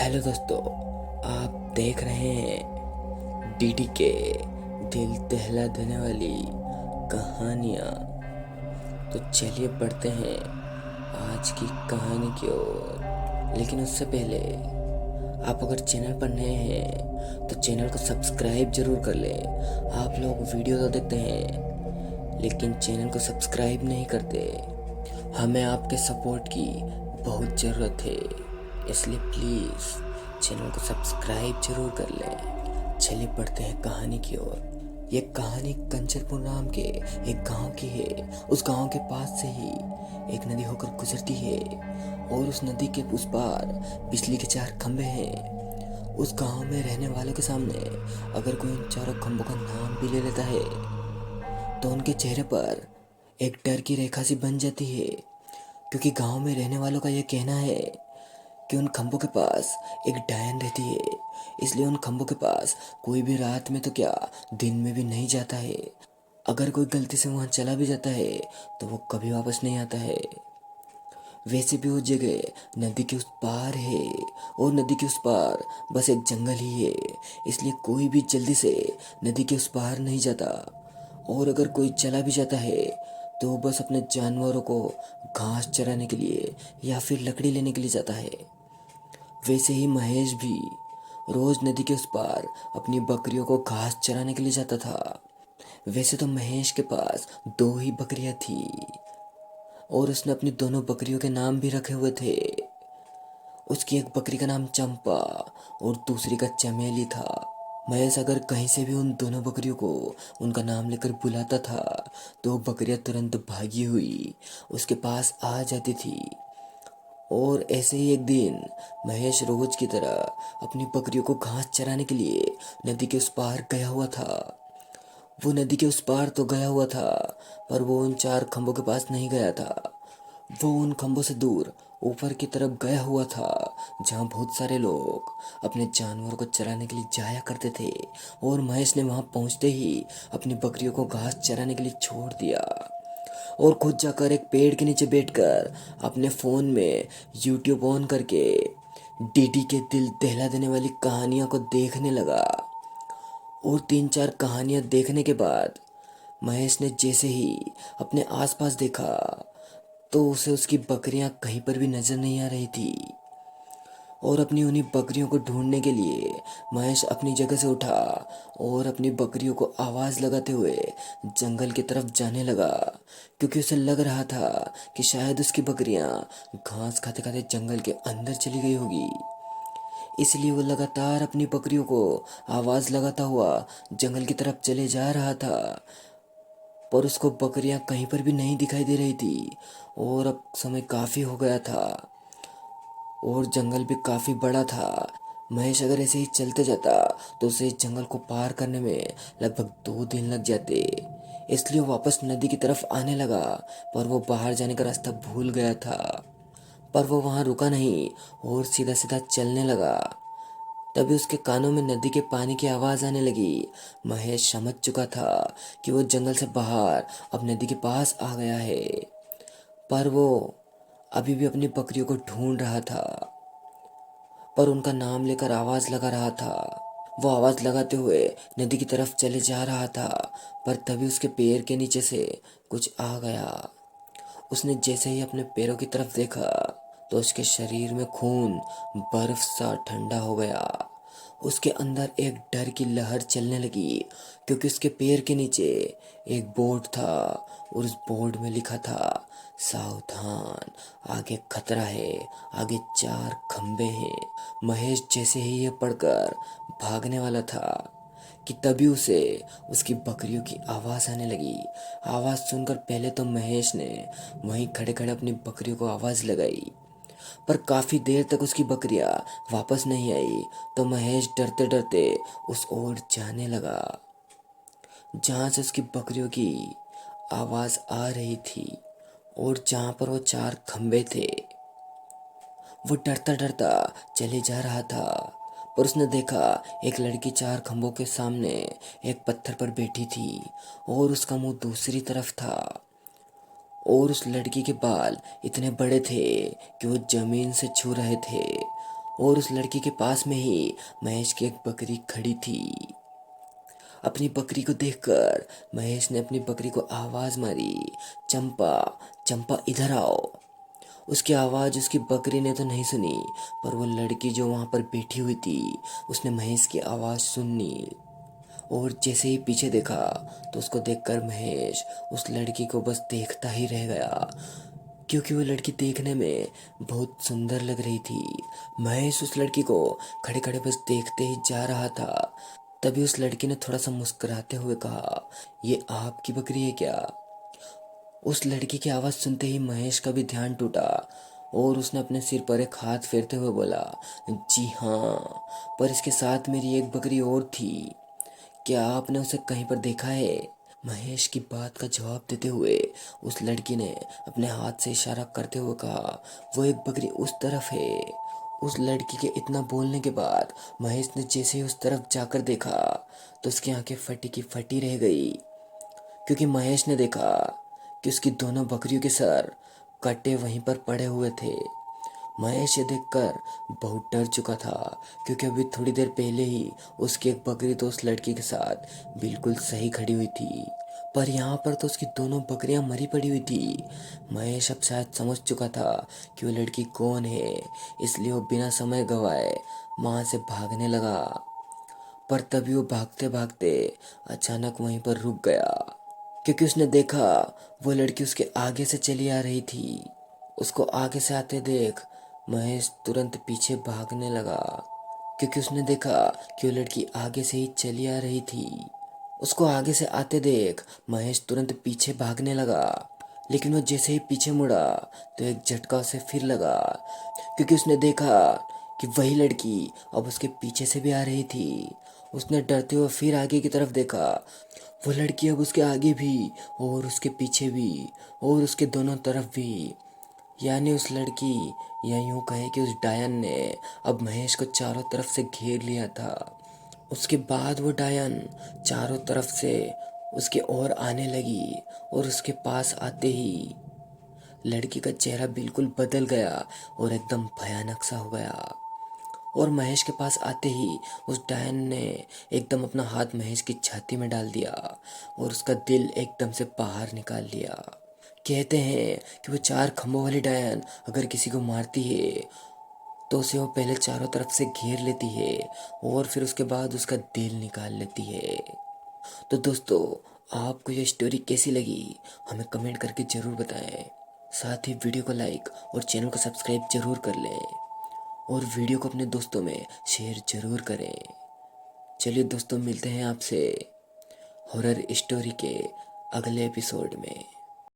Hello दोस्तों, आप देख रहे हैं डीडी के दिल दहला देने वाली कहानियाँ। तो चलिए पढ़ते हैं आज की कहानी की ओर। लेकिन उससे पहले आप अगर चैनल पर नए हैं तो चैनल को सब्सक्राइब जरूर कर लें। आप लोग वीडियो तो देखते हैं लेकिन चैनल को सब्सक्राइब नहीं करते। हमें आपके सपोर्ट की बहुत ज़रूरत है, इसलिए प्लीज़ चैनल को सब्सक्राइब जरूर कर लें। चलिए पढ़ते हैं कहानी की ओर। ये कहानी कंचरपुर नाम के एक गांव की है। उस गांव के पास से ही एक नदी होकर गुजरती है और उस नदी के उस पार बिजली के 4 खंभे हैं। उस गांव में रहने वालों के सामने अगर कोई उन चारों खंभों का नाम भी ले लेता है तो उनके चेहरे पर एक डर की रेखा सी बन जाती है, क्योंकि गांव में रहने वालों का यह कहना है कि उन खंभों के पास एक डायन रहती है। इसलिए उन खंभों के पास कोई भी रात में तो क्या, दिन में भी नहीं जाता है। अगर कोई गलती से वहां चला भी जाता है तो वो कभी वापस नहीं आता है। वैसे भी वो जगह नदी के उस पार है और नदी के उस पार बस एक जंगल ही है। इसलिए कोई भी जल्दी से नदी के उस पार नहीं जाता। और अगर कोई चला भी जाता है तो वो बस अपने जानवरों को घास चराने के लिए या फिर लकड़ी लेने के लिए जाता है। वैसे ही महेश भी रोज नदी के उस पार अपनी बकरियों को घास चराने के लिए जाता था। वैसे तो महेश के पास 2 ही बकरियां थी और उसने अपनी दोनों बकरियों के नाम भी रखे हुए थे। उसकी एक बकरी का नाम चंपा और दूसरी का चमेली था। महेश अगर कहीं से भी उन दोनों बकरियों को उनका नाम लेकर बुलाता था तो वो बकरियां तुरंत भागी हुई उसके पास आ जाती थी। और ऐसे ही एक दिन महेश रोज की तरह अपनी बकरियों को घास चराने के लिए नदी के उस पार गया हुआ था। वो नदी के उस पार तो गया हुआ था, पर वो उन 4 खंभों के पास नहीं गया था। वो उन खंभों से दूर ऊपर की तरफ गया हुआ था, जहाँ बहुत सारे लोग अपने जानवरों को चराने के लिए जाया करते थे। और महेश ने वहां पहुंचते ही अपनी बकरियों को घास चराने के लिए छोड़ दिया और खुद जाकर एक पेड़ के नीचे बैठकर अपने फ़ोन में यूट्यूब ऑन करके डीडी के दिल दहला देने वाली कहानियों को देखने लगा। और 3-4 कहानियां देखने के बाद महेश ने जैसे ही अपने आसपास देखा तो उसे उसकी बकरियां कहीं पर भी नजर नहीं आ रही थी। और अपनी उन्हीं बकरियों को ढूंढने के लिए महेश अपनी जगह से उठा और अपनी बकरियों को आवाज़ लगाते हुए जंगल की तरफ जाने लगा, क्योंकि उसे लग रहा था कि शायद उसकी बकरियां घास खाते खाते जंगल के अंदर चली गई होगी। इसलिए वो लगातार अपनी बकरियों को आवाज़ लगाता हुआ जंगल की तरफ चले जा रहा था, पर उसको बकरियां कहीं पर भी नहीं दिखाई दे रही थी। और अब समय काफ़ी हो गया था और जंगल भी काफी बड़ा था। महेश अगर ऐसे ही चलते जाता तो उसे इस जंगल को पार करने में लगभग 2 दिन लग जाते। इसलिए वो वापस नदी की तरफ आने लगा, पर वो बाहर जाने का रास्ता भूल गया था। पर वो वहां रुका नहीं और सीधा सीधा चलने लगा। तभी उसके कानों में नदी के पानी की आवाज आने लगी। महेश समझ चुका था कि वो जंगल से बाहर अब नदी के पास आ गया है, पर वो अभी भी अपनी बकरियों को ढूंढ रहा था, पर उनका नाम लेकर आवाज लगा रहा था। वो आवाज लगाते हुए नदी की तरफ चले जा रहा था, पर तभी उसके पैर के नीचे से कुछ आ गया। उसने जैसे ही अपने पैरों की तरफ देखा तो उसके शरीर में खून बर्फ सा ठंडा हो गया। उसके अंदर एक डर की लहर चलने लगी, क्योंकि उसके पैर के नीचे एक बोर्ड था और उस बोर्ड में लिखा था, सावधान, आगे खतरा है, आगे 4 खंबे हैं। महेश जैसे ही ये पढ़कर भागने वाला था कि तभी उसे उसकी बकरियों की आवाज़ आने लगी। आवाज़ सुनकर पहले तो महेश ने वहीं खड़े खड़े अपनी बकरियों को आवाज़ लगाई, पर काफ़ी देर तक उसकी बकरियां वापस नहीं आई। तो महेश डरते डरते उस ओर जाने लगा जहाँ से उसकी बकरियों की आवाज़ आ रही थी और जहाँ पर वो 4 खंबे थे। वो डरता डरता चले जा रहा था, पर उसने देखा एक लड़की 4 खंभों के सामने एक पत्थर पर बैठी थी और उसका मुंह दूसरी तरफ था। और उस लड़की के बाल इतने बड़े थे कि वो जमीन से छू रहे थे और उस लड़की के पास में ही महेश की एक बकरी खड़ी थी। अपनी बकरी को देखकर महेश ने अपनी बकरी को आवाज मारी, चंपा, चंपा इधर आओ। उसकी आवाज उसकी बकरी ने तो नहीं सुनी, पर वो लड़की जो वहां पर बैठी हुई थी उसने महेश की आवाज सुनी। और जैसे ही पीछे देखा तो उसको देखकर महेश उस लड़की को बस देखता ही रह गया, क्योंकि वो लड़की देखने में बहुत सुंदर लग रही थी। महेश उस लड़की को खड़े खड़े बस देखते ही जा रहा था। तभी उस लड़की ने थोड़ा सा मुस्कुराते हुए कहा, ये आपकी बकरी है क्या? उस लड़की की आवाज़ सुनते ही महेश का भी ध्यान टूटा और उसने अपने सिर पर एक हाथ फेरते हुए बोला, जी हाँ, पर इसके साथ मेरी एक बकरी और थी। क्या आपने उसे कहीं पर देखा है? महेश की बात का जवाब देते हुए उस लड़की ने अपने हाथ से इशारा करते हुए कहा, वो एक बकरी उस तरफ है। उस लड़की के इतना बोलने के बाद महेश ने जैसे ही उस तरफ जाकर देखा तो उसकी आंखें फटी की फटी रह गई, क्योंकि महेश ने देखा कि उसकी दोनों बकरियों के सर कटे वहीं पर पड़े हुए थे। महेश ये देखकर बहुत डर चुका था, क्योंकि अभी थोड़ी देर पहले ही उसकी एक बकरी तो उस लड़की के साथ बिल्कुल सही खड़ी हुई थी, पर यहाँ पर तो उसकी दोनों बकरियां मरी पड़ी हुई थी। महेश अब शायद समझ चुका था कि वो लड़की कौन है, इसलिए वो बिना समय गवाए वहाँ से भागने लगा। पर तभी वो भागते भागते अचानक वहीं पर रुक गया, क्योंकि उसने देखा वो लड़की उसके आगे से चली आ रही थी। उसको आगे से आते देख महेश तुरंत पीछे भागने लगा, क्योंकि उसने देखा कि वो लड़की आगे से ही चली आ रही थी। उसको आगे से आते देख महेश तुरंत पीछे भागने लगा, लेकिन वो जैसे ही पीछे मुड़ा तो एक झटका उसे फिर लगा, क्योंकि उसने देखा कि वही लड़की अब उसके पीछे से भी आ रही थी। उसने डरते हुए फिर आगे की तरफ देखा। वो लड़की अब उसके आगे भी और उसके पीछे भी और उसके दोनों तरफ भी, यानी उस लड़की या यूं कहे कि उस डायन ने अब महेश को चारों तरफ से घेर लिया था। उसके बाद वो डायन चारों तरफ से उसके ओर आने लगी और उसके पास आते ही लड़की का चेहरा बिल्कुल बदल गया और एकदम भयानक सा हो गया। और महेश के पास आते ही उस डायन ने एकदम अपना हाथ महेश की छाती में डाल दिया और उसका दिल एकदम से बाहर निकाल लिया। कहते हैं कि वो चार खम्भों वाली डायन अगर किसी को मारती है तो उसे वो पहले चारों तरफ से घेर लेती है और फिर उसके बाद उसका दिल निकाल लेती है। तो दोस्तों, आपको ये स्टोरी कैसी लगी हमें कमेंट करके ज़रूर बताएं। साथ ही वीडियो को लाइक और चैनल को सब्सक्राइब जरूर कर लें और वीडियो को अपने दोस्तों में शेयर जरूर करें। चलिए दोस्तों, मिलते हैं आपसे हॉरर स्टोरी के अगले एपिसोड में।